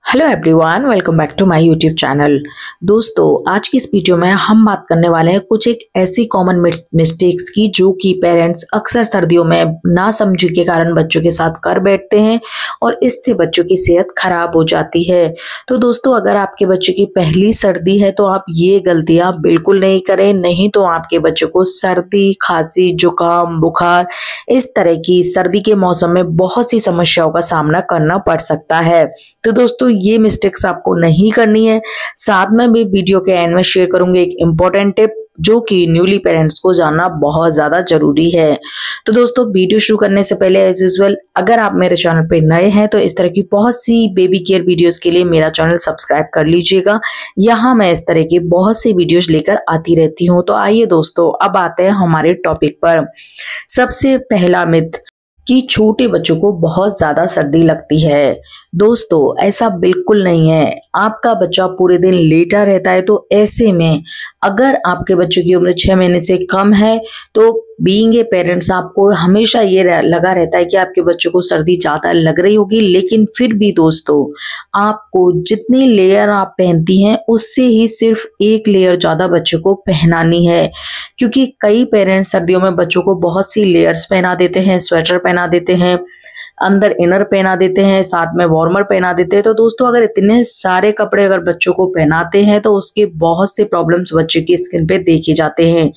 Hello everyone, welcome back to my YouTube channel. दोस्तों, आज की इस वीडियो में हम बात करने वाले हैं कुछ एक ऐसी कॉमन मिस्टेक्स की जो कि पेरेंट्स अक्सर सर्दियों में ना समझ के कारण बच्चों के साथ कर बैठते हैं और इससे बच्चों की सेहत खराब हो जाती है। तो दोस्तों, अगर आपके बच्चे की पहली सर्दी है तो आप ये गलतियां बिल्कुल नहीं करें, नहीं तो आपके बच्चे को सर्दी, खांसी, जुकाम, बुखार इस तरह की सर्दी के मौसम में बहुत सी समस्याओं का सामना करना पड़ सकता है। तो दोस्तों, ये मिस्टेक्स आपको नहीं करनी है। साथ में भी वीडियो के एंड में शेयर करूंगी एक इम्पोर्टेंट टिप जो कि न्यूली पेरेंट्स को जानना बहुत ज्यादा जरूरी है। तो दोस्तों, वीडियो शुरू करने से पहले एज यूजुअल अगर आप मेरे चैनल पे नए हैं तो इस तरह की बहुत सी बेबी केयर वीडियोस के लिए मेरा चैनल सब्सक्राइब कर लीजिएगा। यहाँ मैं इस तरह की बहुत सी वीडियोस लेकर आती रहती हूँ। तो आइए दोस्तों, अब आते हैं हमारे टॉपिक पर। सबसे पहला मिथ कि छोटे बच्चों को बहुत ज्यादा सर्दी लगती है। दोस्तों, ऐसा बिल्कुल नहीं है। आपका बच्चा पूरे दिन लेटा रहता है, तो ऐसे में अगर आपके बच्चे की उम्र 6 महीने से कम है तो बीइंग ए पेरेंट्स आपको हमेशा ये लगा रहता है कि आपके बच्चे को सर्दी ज्यादा लग रही होगी, लेकिन फिर भी दोस्तों, आपको जितनी लेयर आप पहनती हैं उससे ही सिर्फ एक लेयर ज्यादा बच्चे को पहनानी है। क्योंकि कई पेरेंट्स सर्दियों में बच्चों को बहुत सी लेयर्स पहना देते हैं, स्वेटर पहना देते हैं, अंदर इनर पहना देते हैं, साथ में वार्मर पहना देते हैं। तो दोस्तों, अगर इतने सारे कपड़े अगर बच्चों को पहनाते हैं तो उसके बहुत से प्रॉब्लम्स बच्चे की स्किन पे देखे जाते हैं।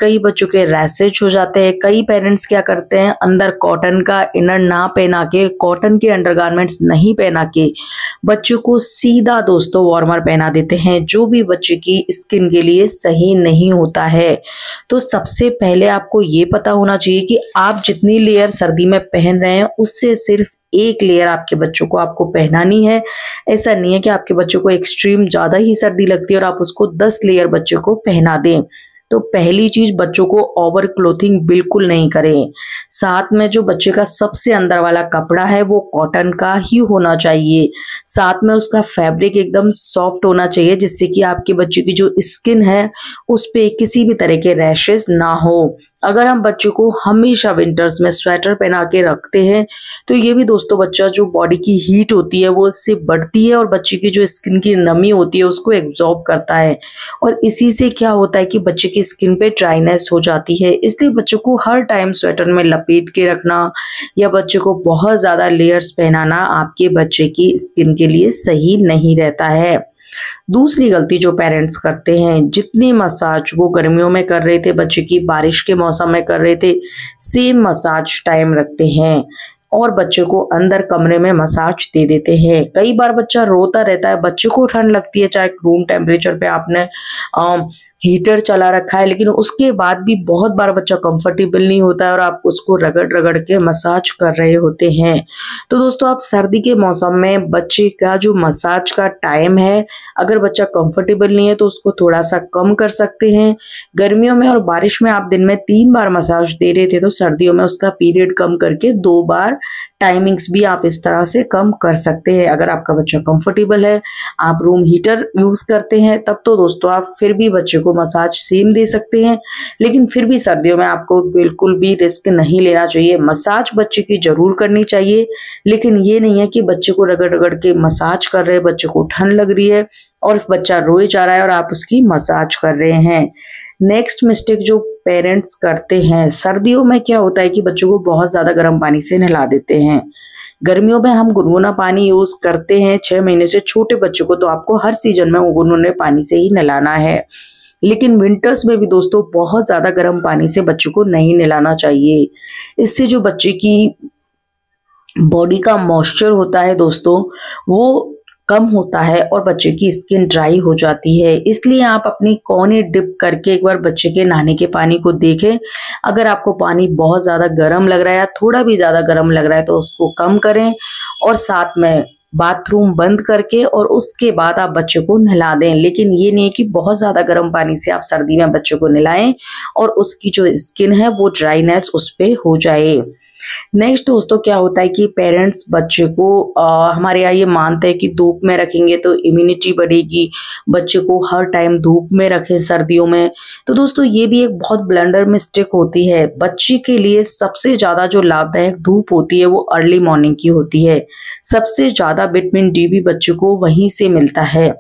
कई बच्चों के रैशेज हो जाते हैं। कई पेरेंट्स क्या करते हैं, अंदर कॉटन का इनर ना पहना के, कॉटन के अंडरगारमेंट्स नहीं पहना के बच्चों को सीधा दोस्तों वार्मर पहना देते हैं, जो भी बच्चे की स्किन के लिए सही नहीं होता है। तो सबसे पहले आपको ये पता होना चाहिए कि आप जितनी लेयर सर्दी में पहन रहे हैं उससे सिर्फ एक लेयर आपके बच्चों को आपको पहनानी है। ऐसा नहीं है कि आपके बच्चों को एक्सट्रीम ज्यादा ही सर्दी लगती है और आप उसको 10 लेयर बच्चों को पहना दें। तो पहली चीज, बच्चों को ओवर क्लोथिंग बिल्कुल नहीं करें। साथ में जो बच्चे का सबसे अंदर वाला कपड़ा है वो कॉटन का ही होना चाहिए। साथ में उसका फैब्रिक एकदम सॉफ्ट होना चाहिए, जिससे कि आपके बच्चे की जो स्किन है उस पे किसी भी तरह के रैशेस ना हो। अगर हम बच्चों को हमेशा विंटर्स में स्वेटर पहना के रखते हैं तो ये भी दोस्तों, बच्चा जो बॉडी की हीट होती है वो इससे बढ़ती है और बच्चे की जो स्किन की नमी होती है उसको एब्जॉर्ब करता है, और इसी से क्या होता है कि बच्चे की स्किन पे ड्राइनेस हो जाती है। इसलिए बच्चों को हर टाइम स्वेटर में लपेट के रखना या बच्चे को बहुत ज्यादा लेयर्स पहनाना आपके बच्चे की स्किन के लिए सही नहीं रहता है। दूसरी गलती जो पेरेंट्स करते हैं, जितनी मसाज वो गर्मियों में कर रहे थे बच्चे की, बारिश के मौसम में कर रहे थे, सेम मसाज टाइम रखते हैं और बच्चे को अंदर कमरे में मसाज दे देते हैं। कई बार बच्चा रोता रहता है, बच्चे को ठंड लगती है, चाहे रूम टेम्परेचर पे आपने हीटर चला रखा है, लेकिन उसके बाद भी बहुत बार बच्चा कंफर्टेबल नहीं होता है और आप उसको रगड़ रगड़ के मसाज कर रहे होते हैं। तो दोस्तों, आप सर्दी के मौसम में बच्चे का जो मसाज का टाइम है, अगर बच्चा कंफर्टेबल नहीं है तो उसको थोड़ा सा कम कर सकते हैं। गर्मियों में और बारिश में आप दिन में 3 बार मसाज दे रहे थे तो सर्दियों में उसका पीरियड कम करके 2 बार टाइमिंग्स भी आप इस तरह से कम कर सकते हैं। अगर आपका बच्चा कंफर्टेबल है, आप रूम हीटर यूज करते हैं, तब तो दोस्तों आप फिर भी बच्चे को मसाज सेम दे सकते हैं। लेकिन फिर भी सर्दियों में आपको बिल्कुल भी रिस्क नहीं लेना चाहिए। मसाज बच्चे की जरूर करनी चाहिए, लेकिन ये नहीं है कि बच्चे को रगड़ रगड़ के मसाज कर रहे हैं, बच्चे को ठंड लग रही है और बच्चा रोए जा रहा है और आप उसकी मसाज कर रहे हैं। नेक्स्ट मिस्टेक जो पेरेंट्स करते हैं, सर्दियों में क्या होता है कि बच्चों को बहुत ज्यादा गर्म पानी से नहला देते हैं। गर्मियों में हम गुनगुना पानी यूज करते हैं 6 महीने से छोटे बच्चों को, तो आपको हर सीजन में गुनगुने पानी से ही नहलाना है। लेकिन विंटर्स में भी दोस्तों बहुत ज्यादा गर्म पानी से बच्चों को नहीं नहलाना चाहिए। इससे जो बच्चे की बॉडी का मॉइस्चर होता है दोस्तों वो कम होता है और बच्चे की स्किन ड्राई हो जाती है। इसलिए आप अपनी कोने डिप करके एक बार बच्चे के नहाने के पानी को देखें। अगर आपको पानी बहुत ज्यादा गर्म लग रहा है या थोड़ा भी ज्यादा गर्म लग रहा है तो उसको कम करें और साथ में बाथरूम बंद करके और उसके बाद आप बच्चे को नहला दें। लेकिन ये नहीं है कि बहुत ज्यादा गर्म पानी से आप सर्दी में बच्चे को नहलाएं और उसकी जो स्किन है वो ड्राइनेस उस पे हो जाए। नेक्स्ट दोस्तों क्या होता है कि पेरेंट्स बच्चे को हमारे यहाँ ये मानते हैं कि धूप में रखेंगे तो इम्यूनिटी बढ़ेगी, बच्चे को हर टाइम धूप में रखें सर्दियों में। तो दोस्तों ये भी एक बहुत ब्लंडर मिस्टेक होती है। बच्चे के लिए सबसे ज़्यादा जो लाभदायक धूप होती है वो अर्ली मॉर्निंग की होती है। सबसे ज़्यादा विटामिन डी भी बच्चे को वहीं से मिलता है।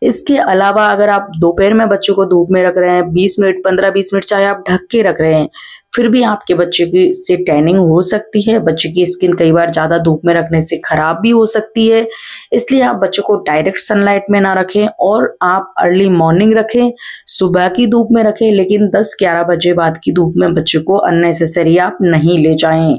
इसके अलावा अगर आप दोपहर में बच्चों को धूप में रख रहे हैं 20 मिनट 15-20 मिनट चाहे आप ढक के रख रहे हैं, फिर भी आपके बच्चे की इससे टैनिंग हो सकती है। बच्चे की स्किन कई बार ज़्यादा धूप में रखने से खराब भी हो सकती है। इसलिए आप बच्चों को डायरेक्ट सनलाइट में ना रखें और आप अर्ली मॉर्निंग रखें, सुबह की धूप में रखें, लेकिन 10-11 बजे बाद की धूप में बच्चे को अननेसेसरी आप नहीं ले जाएं।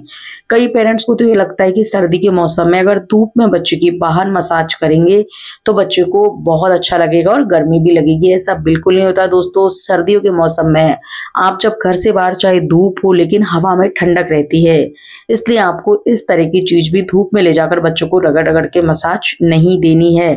कई पेरेंट्स को तो ये लगता है कि सर्दी के मौसम में अगर धूप में बच्चे की बाहर मसाज करेंगे तो बच्चे को बहुत अच्छा लगेगा और गर्मी भी लगेगी। ऐसा बिल्कुल नहीं होता दोस्तों। सर्दियों के मौसम में आप जब घर से बाहर चाहे धूप हो लेकिन हवा में ठंडक रहती है, इसलिए आपको इस तरह की चीज भी धूप में ले जाकर बच्चों को रगड़ रगड़ के मसाज नहीं देनी है।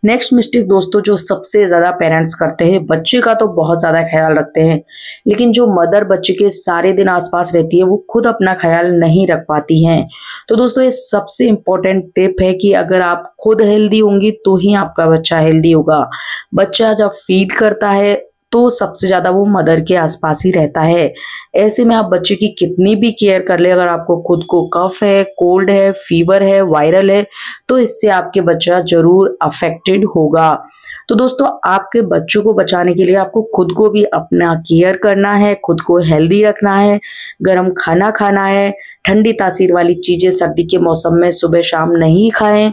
नेक्स्ट मिस्टेक दोस्तों जो सबसे ज्यादा पेरेंट्स करते हैं, बच्चे का तो बहुत ज्यादा ख्याल रखते हैं लेकिन जो मदर बच्चे के सारे दिन आसपास रहती है वो खुद अपना ख्याल नहीं रख पाती हैं। तो दोस्तों ये सबसे इम्पोर्टेंट टिप है कि अगर आप खुद हेल्दी होंगी तो ही आपका बच्चा हेल्दी होगा। बच्चा जब फीड करता है तो सबसे ज्यादा वो मदर के आसपास ही रहता है। ऐसे में आप बच्चे की कितनी भी केयर कर ले, अगर आपको खुद को कफ है, कोल्ड है, फीवर है, वायरल है, तो इससे आपके बच्चा जरूर अफेक्टेड होगा। तो दोस्तों आपके बच्चों को बचाने के लिए आपको खुद को भी अपना केयर करना है, खुद को हेल्दी रखना है, गर्म खाना खाना है, ठंडी तासीर वाली चीजें सर्दी के मौसम में सुबह शाम नहीं खाएं।